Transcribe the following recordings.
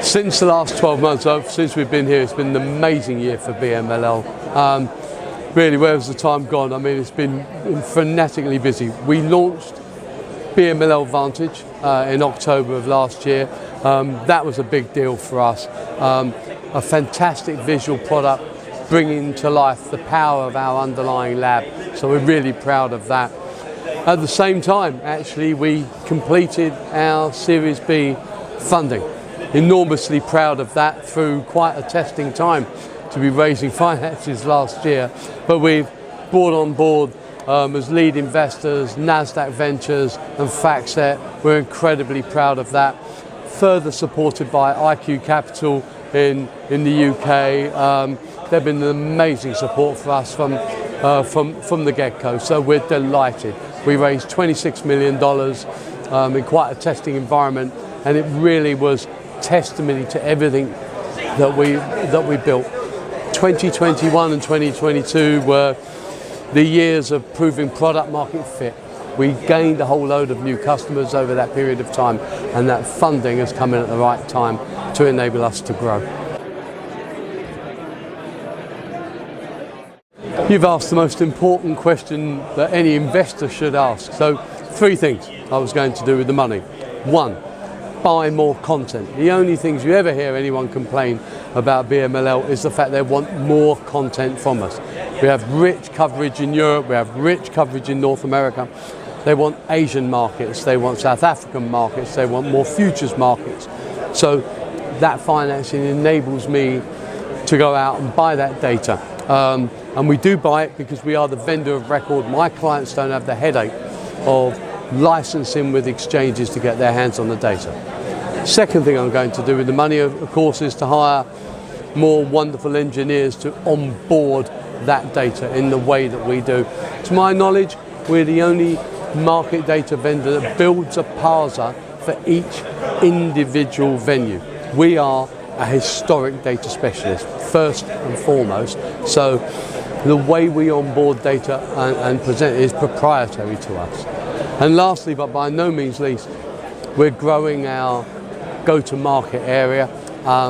Since the last 12 months, since we've been here, it's been an amazing year for BMLL. Really, where has the time gone? I mean, it's been frenetically busy. We launched BMLL Vantage in October of last year. That was a big deal for us. A fantastic visual product bringing to life the power of our underlying lab. So we're really proud of that. At the same time, actually, we completed our Series B funding. Enormously proud of that through quite a testing time to be raising finances last year. But we've brought on board as lead investors, NASDAQ Ventures and FactSet. We're incredibly proud of that. Further supported by IQ Capital in the UK. They've been an amazing support for us from the get-go, so we're delighted. We raised $26 million in quite a testing environment, and it really was testimony to everything that we built. 2021 and 2022 were the years of proving product market fit. We gained a whole load of new customers over that period of time, and that funding has come in at the right time to enable us to grow. You've asked the most important question that any investor should ask. So 3 things I was going to do with the money. 1, buy more content. The only things you ever hear anyone complain about BMLL is the fact they want more content from us. We have rich coverage in Europe, we have rich coverage in North America. They want Asian markets, they want South African markets, they want more futures markets. So that financing enables me to go out and buy that data. And we do buy it because we are the vendor of record. My clients don't have the headache of licensing with exchanges to get their hands on the data. Second thing I'm going to do with the money, of course, is to hire more wonderful engineers to onboard that data in the way that we do. To my knowledge, we're the only market data vendor that builds a parser for each individual venue. We are a historic data specialist, first and foremost. So the way we onboard data and present it is proprietary to us. And lastly, but by no means least, we're growing our go-to-market area,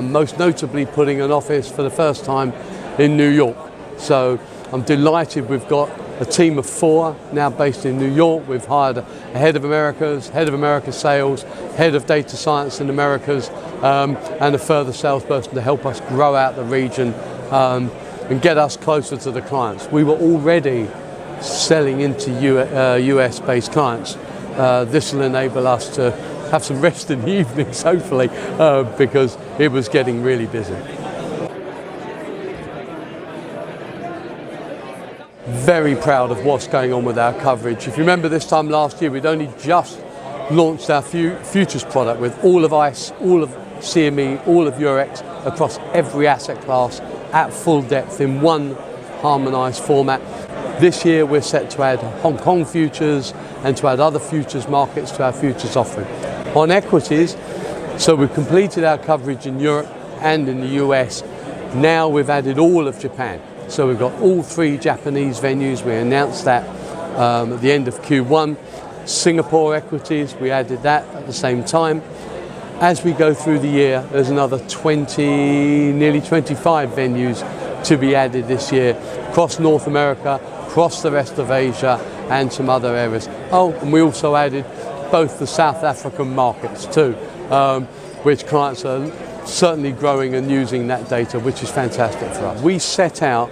most notably putting an office for the first time in New York. So I'm delighted we've got a team of 4 now based in New York. We've hired a head of America sales, head of data science in Americas, and a further salesperson to help us grow out the region and get us closer to the clients. We were already selling into US-based clients. This will enable us to have some rest in the evenings, hopefully, because it was getting really busy. Very proud of what's going on with our coverage. If you remember this time last year, we'd only just launched our futures product with all of ICE, all of CME, all of Eurex across every asset class at full depth in one harmonized format. This year we're set to add Hong Kong futures and to add other futures markets to our futures offering. On equities, so we've completed our coverage in Europe and in the US. Now we've added all of Japan. So we've got all 3 Japanese venues. We announced that at the end of Q1. Singapore equities, we added that at the same time. As we go through the year, there's another 20, nearly 25 venues to be added this year across North America, across the rest of Asia and some other areas. Oh, and we also added both the South African markets too, which clients are certainly growing and using that data, which is fantastic for us. We set out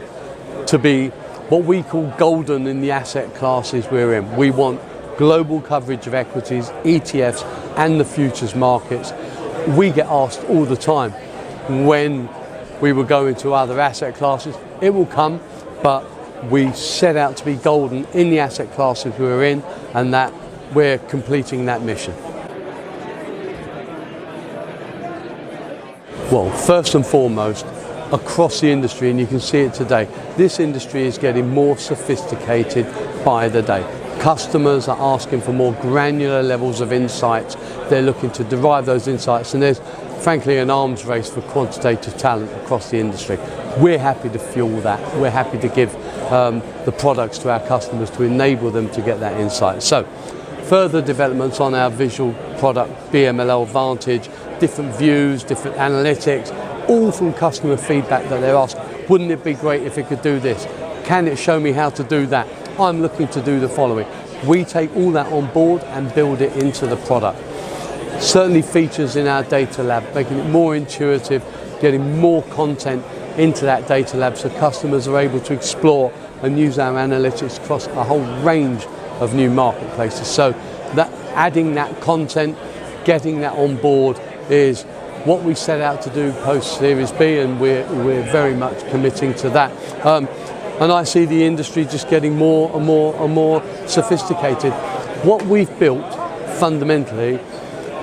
to be what we call golden in the asset classes we're in. We want global coverage of equities, ETFs and the futures markets. We get asked all the time when we will go into other asset classes. It will come, but we set out to be golden in the asset classes we're in, and that we're completing that mission. Well, first and foremost, across the industry, and you can see it today, this industry is getting more sophisticated by the day. Customers are asking for more granular levels of insights. They're looking to derive those insights, and there's frankly an arms race for quantitative talent across the industry. We're happy to fuel that. We're happy to give the products to our customers to enable them to get that insight. So further developments on our visual product BMLL Vantage different views, different analytics, all from customer feedback that they're asking. Wouldn't it be great if it could do this? Can it show me how to do that? I'm looking to do the following. We take all that on board and build it into the product. Certainly features in our data lab, making it more intuitive, getting more content into that data lab so customers are able to explore and use our analytics across a whole range of new marketplaces. So that adding that content, getting that on board is what we set out to do post Series B, and we're very much committing to that. And I see the industry just getting more and more and more sophisticated. What we've built, fundamentally,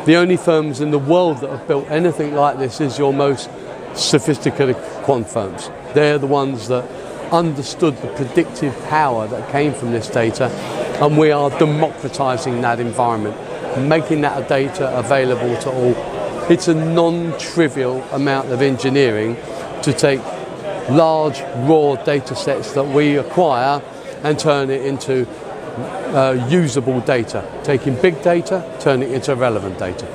the only firms in the world that have built anything like this is your most sophisticated quant firms. They're the ones that understood the predictive power that came from this data, and we are democratizing that environment, making that data available to all. It's a non-trivial amount of engineering to take large raw data sets that we acquire and turn it into usable data, taking big data, turning it into relevant data.